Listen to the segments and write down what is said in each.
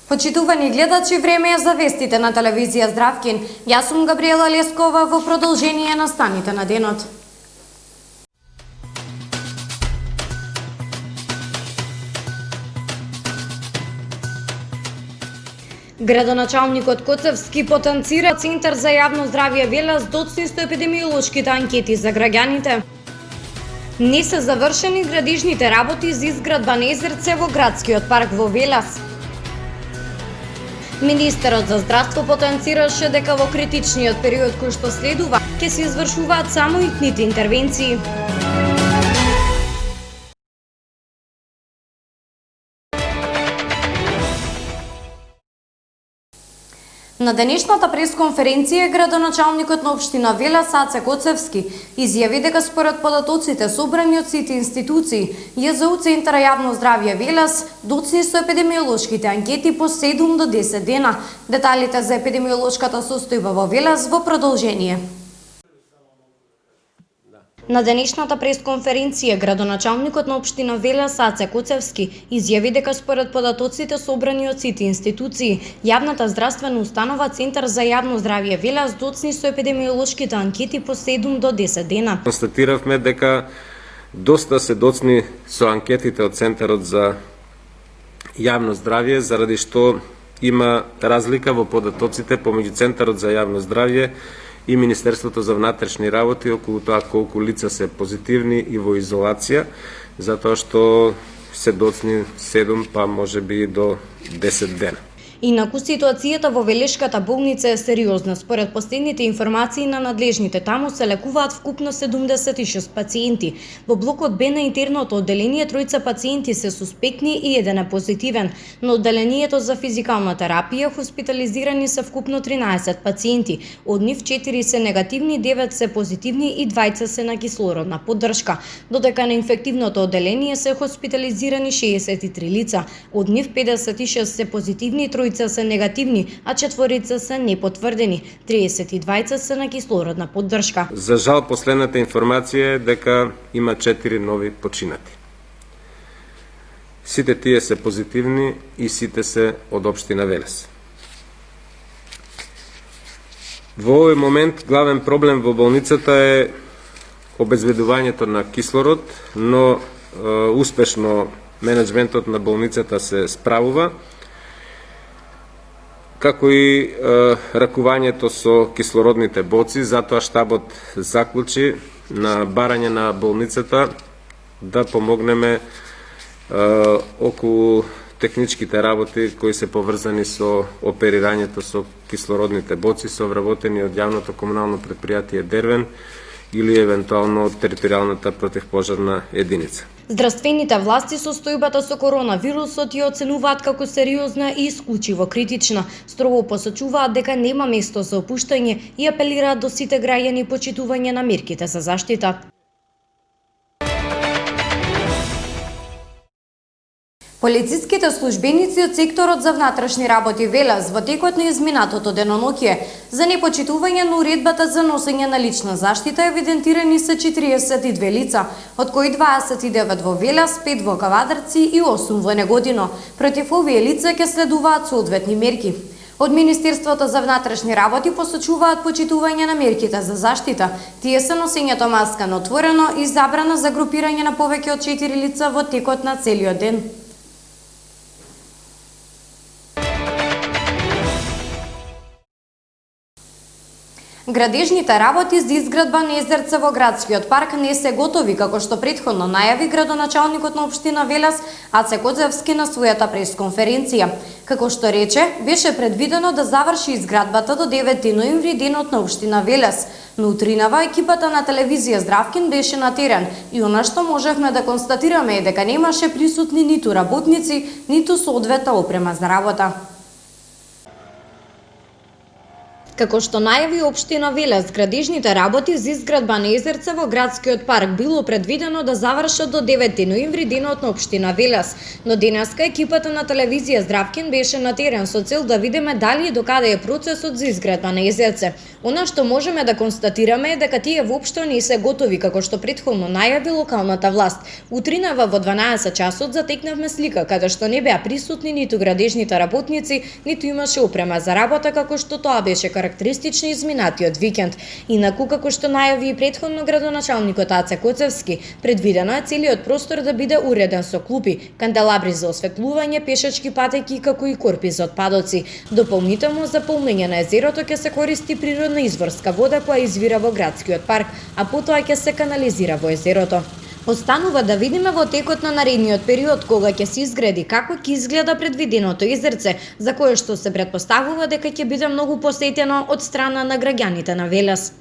Почитувани гледачи, време е за вестите на телевизија Здравкин. Јас сум Габриела Лескова во продолжение на станите на денот. Градоначалникот Коцевски потенцира Центар за јавно здравје Велес доцни со епидемиолошките анкети за граѓаните. Не се завршени градижните работи за изградба на езерце во градскиот парк во Велес. Министерот за здравство потенцираше дека во критичниот период кој што следува ќе се извршуваат само итните интервенции. На денешната пресконференција градоначалникот на општина Велес Аце Коцевски изјави дека според податоците собрани од сите институции, ЈЗУ Центар јавно здравје Велес доцни со епидемиолошките анкети по 7 до 10 дена. Деталите за епидемиолошката состојба во Велес во продолжение. На денешната пресконференција градоначалникот на општина Велес Аце Коцевски изјави дека според податоците собрани од сите институции, јавната здравствена установа Центар за јавно здравје Велес доцни со епидемиолошките анкети по 7 до 10 дена. Констатиравме дека доста се доцни со анкетите од Центарот за јавно здравје, заради што има разлика во податоците помеѓу Центарот за јавно здравје и Министерството за внатрешни работи околу тоа колку лица се позитивни и во изолација, затоа што се доцни 7 па може би до 10 дена. Инаку ситуацијата во Велешката болница е сериозна. Според последните информации на надлежните, таму се лекуваат вкупно 76 пациенти. Во блокот Б на интерното одделение 3 пациенти се суспектни и 1 е позитивен. На одделението за физикална терапија хоспитализирани се вкупно 13 пациенти. Од нив 4 се негативни, 9 се позитивни и 2 се на кислородна поддршка. Додека на инфективното одделение се хоспитализирани 63 лица. Од нив 56 се позитивни, 3 се негативни, а 4 се непотврдени. 32 се на кислородна поддршка. За жал, последната информација е дека има 4 нови починати. Сите тие се позитивни и сите се од општина Велес. Во овој момент главен проблем во болницата е обезбедувањето на кислород, но успешно менеджментот на болницата се справува, како и ракувањето со кислородните боци. Затоа штабот заклучи на барање на болницата да помогнеме околу техничките работи кои се поврзани со оперирањето со кислородните боци, со вработени од јавното комунално предпријатие Дервен или евентуално од територијалната противпожарна единица. Здравствените власти состојбата со коронавирусот ја оценуваат како сериозна и исклучиво критична. Строго посочуваат дека нема место за опуштање и апелираат до сите граѓани почитување на мерките за заштита. Полициските службеници од секторот за внатрешни работи Велес во текот на изминатото деноноќие за непочитување на уредбата за носење на лична заштита евидентирани се 42 лица, од кои 29 во Велес, 5 во Кавадарци и 8 во Негодино. Против овие лица ќе следуваат соодветни мерки. Од Министерството за внатрешни работи посочуваат почитување на мерките за заштита. Тие се носењето маска на отворено и забрана за групирање на повеќе од 4 лица во текот на целиот ден. Градежните работи за изградба на езерце во градскиот парк не се готови, како што претходно најави градоначалникот на општина Велес Аце Коцевски на својата пресконференција. Како што рече, беше предвидено да заврши изградбата до 9 ноември, денот на општина Велес. Но утринава екипата на телевизија Здравкин беше на терен и она што можевме да констатираме е дека немаше присутни ниту работници, ниту соодветна опрема за работа. Како што најави општина Велес, градежните работи за изградба на езерце во градскиот парк било предвидено да завршат до 9 ноември, денот на општина Велес. Но денеска екипата на телевизија Здравкен беше на терен со цел да видиме дали и докаде е процесот за изградба на езерце. Она што можеме да констатираме е дека тие воопшто не се готови, како што претходно најави локалната власт. Утринава во 12 часот затекнавме слика каде што не беа присутни ниту градежните работници, ниту имаше опрема за работа, како што тоа беше карактеристично изминатиот викенд. Инаку, како што најави и претходно градоначалникот Аце Коцевски, предвидено е целиот простор да биде уреден со клупи, канделабри за осветлување, пешачки патеки како и корпи за отпадоци. Дополнително за полнење на езерото ќе се користи природна изворска вода која извира во градскиот парк, а потоа ќе се канализира во езерото. Останува да видиме во текот на наредниот период кога ќе се изгради како ќе изгледа предвиденото езерце, за кое што се претпоставува дека ќе биде многу посетено од страна на граѓаните на Велес.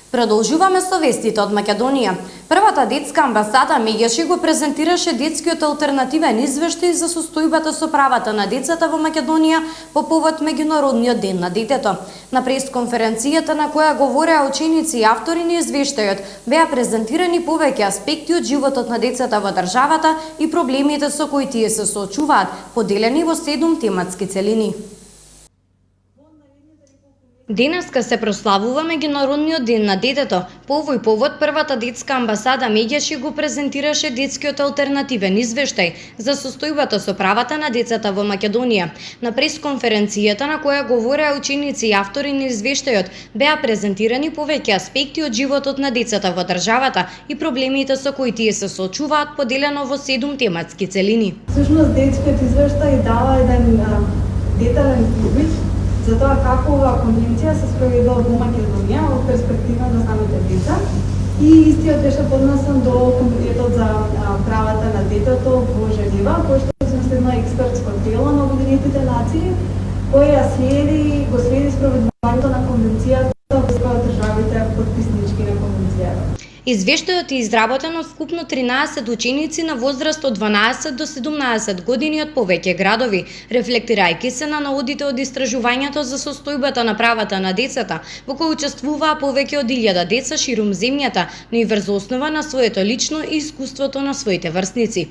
Продолжуваме со вестите од Македонија. Првата детска амбасада Меѓаши го презентираше детскиот алтернативен извештај за состојбата со правата на децата во Македонија по повод Меѓународниот ден на детето. На пресконференцијата на која говореа ученици и автори на извештајот, беа презентирани повеќе аспекти од животот на децата во државата и проблемите со кои тие се соочуваат, поделени во 7 тематски целини. Денеска се прославува Меѓународниот ден на детето. По овој повод првата детска амбасада Меѓаши го презентираше детскиот алтернативен извештај за состојбата со правата на децата во Македонија. На пресконференцијата на која говореа ученици и автори на извештајот, беа презентирани повеќе аспекти од животот на децата во државата и проблемите со кои тие се соочуваат, поделено во 7 тематски целини. Всушност детскиот извештај дава еден детален поглед за тоа како оваа конвенција се спроведува во Македонија од перспектива на самите деца. И истиот беше поднесен до Комитетот за правата на детето во Женева, кој што е едно експертско тело на Обединетите нации, која го следи спроведувањето на конвенцијата во државите подписнички на конвенцијата. Извештајот е изработен од вкупно 13 ученици на возраст од 12 до 17 години од повеќе градови, рефлектирајќи се на наодите од истражувањето за состојбата на правата на децата, во кој учествуваа повеќе од 1000 деца ширум земјата, но и врз основа на своето лично и искуството на своите врсници.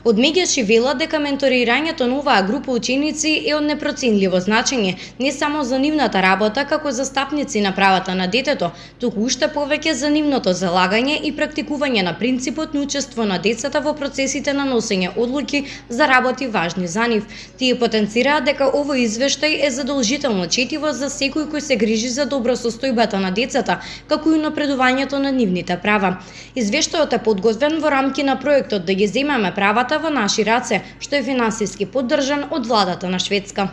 Од Меѓаши велат дека менторирањето на оваа група ученици е од непроценливо значење, не само за нивната работа како застапници на правата на детето, туку уште повеќе за нивното залагање и практикување на принципот на учество на децата во процесите на носење одлуки за работи важни за нив. Тие потенцираат дека овој извештај е задолжително четиво за секој кој се грижи за добро состојбата на децата, како и напредувањето на нивните права. Извештајот е подготвен во рамки на проектот Да ги земеме правата во наши раце, што е финансиски поддржан од владата на Шведска.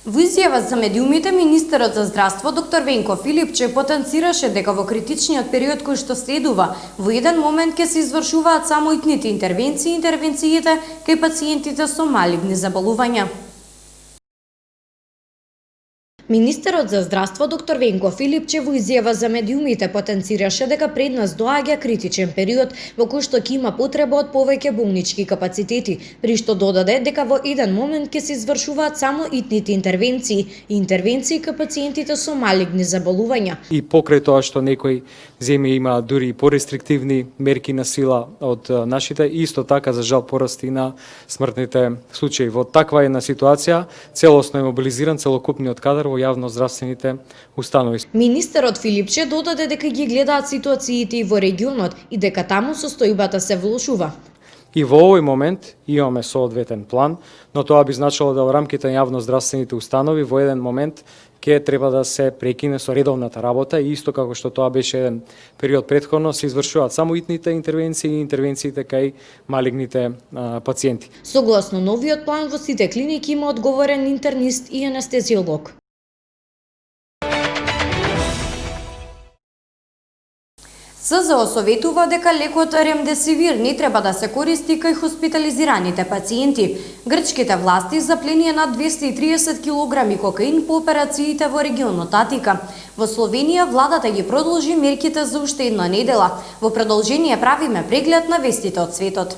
Во изјава за медиумите, министерот за здравство доктор Венко Филипче потенцираше дека во критичниот период кој што следува, во еден момент ќе се извршуваат само итните интервенциите кај пациентите со малигни заболувања. Министерот за здравство доктор Венко Филипче во изјава за медиумите потенцираше дека пред нас доаѓа критичен период во кој што ќе има потреба од повеќе болнички капацитети, при што додаде дека во еден момент ќе се извршуваат само итните интервенции кај пациентите со малигни заболувања. И покрај тоа што некои земји има дури и порестриктивни мерки на сила од нашите, исто така за жал порасти на смртните случаи. Во таква една ситуација целосно е мобилизиран целокупниот кадар во јавноздравствените установи. Министерот Филипче додаде дека ги гледаат ситуациите и во регионот и дека таму состојбата се влошува. И во овој момент имаме соодветен план, но тоа би значило да во рамките на јавноздравствените установи во еден момент ќе треба да се прекине со редовната работа и исто како што тоа беше еден период претходно се извршуваат само итните интервенции и интервенциите кај малигните пациенти. Согласно новиот план во сите клиники има одговорен интернист и анестезиолог. СЗО советува дека лекот ремдесивир не треба да се користи кај хоспитализираните пациенти. Грчките власти запленија над 230 кг кокаин по операциите во регионот Атика. Во Словенија владата ги продолжи мерките за уште една недела. Во продолжение правиме преглед на вестите од светот.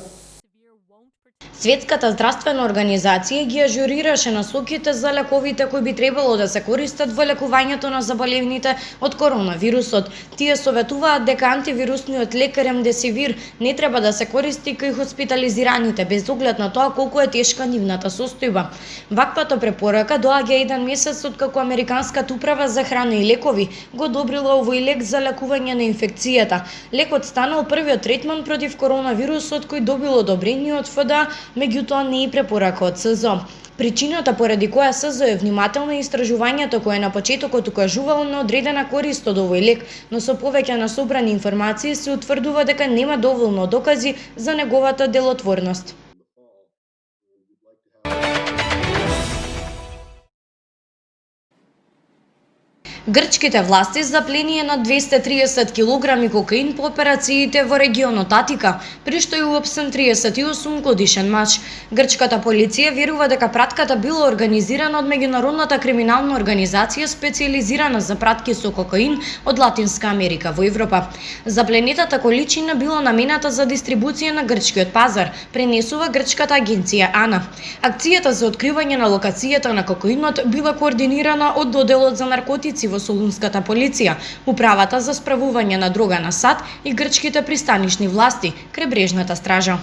Светската здравствена организација ги ажурираше насоките за лековите кои би требало да се користат во лекувањето на заболевните од коронавирусот. Тие советуваат дека антивирусниот лек ремдесивир не треба да се користи кај хоспитализираните без оглед на тоа колку е тешка нивната состојба. Ваквата препорака доаѓа еден месец откако Американската управа за храна и лекови го одобрила овој лек за лекување на инфекцијата. Лекот станал првиот третман против коронавирусот кој добил одобрение од ФДА, меѓутоа не и препорака од СЗО. Причината поради која СЗО е внимателно истражувањето кое на почетокот укажувало на одредена корист од овој лек, но со повеќе на собрани информации се утврдува дека нема доволно докази за неговата делотворност. Грчките власти запленија на 230 кг кокаин по операциите во регионот Атика, при што е уапсен 38 годишен маж. Грчката полиција верува дека пратката била организирана од меѓународната криминална организација специјализирана за пратки со кокаин од Латинска Америка во Европа. Запленетата количина била намената за дистрибуција на грчкиот пазар, пренесува грчката агенција АНА. Акцијата за откривање на локацијата на кокаинот била координирана од доделот за наркотици во Солунската полиција, управата за справување на дрога на САД и грчките пристанишни власти, крайбрежната стража.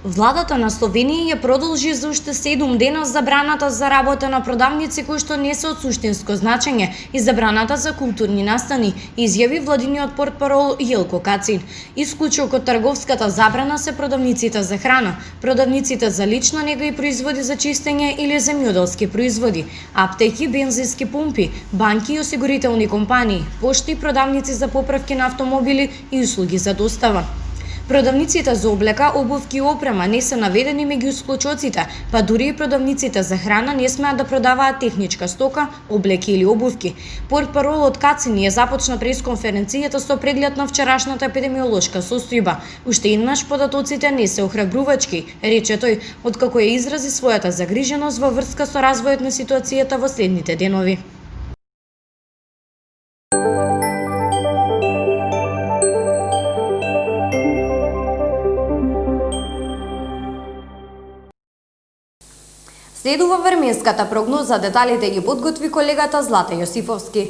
Владата на Словенија ја продолжи за уште 7 дена забраната за работа на продавници кои што не се од суштинско значење и забраната за културни настани, изјави владиниот портпарол Јелко Кацин. Исклучок од трговската забрана се продавниците за храна, продавниците за лична нега и производи за чистење или земјоделски производи, аптеки, бензински пумпи, банки и осигурителни компании, пошти, продавници за поправки на автомобили и услуги за достава. Продавниците за облека, обувки и опрема не се наведени меѓу исклучоците, па дури и продавниците за храна не смеат да продаваат техничка стока, облеки или обувки. Портпаролот Кацин ја започна пресконференцијата со преглед на вчерашната епидемиолошка состојба. Уште еднаш податоците не се охрабрувачки, рече тој, откако ја изрази својата загриженост во врска со развојот на ситуацијата во следните денови. Следува временската прогноза, деталите ги подготви колегата Злата Јосифовски.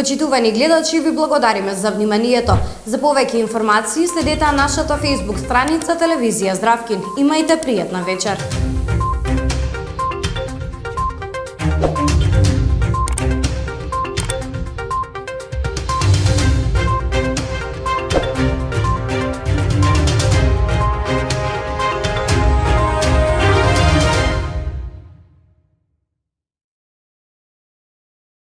Почитувани гледачи, ви благодариме за вниманието. За повеќе информации следете нашата Facebook страница Телевизија Здравкин. Имајте пријатна вечер.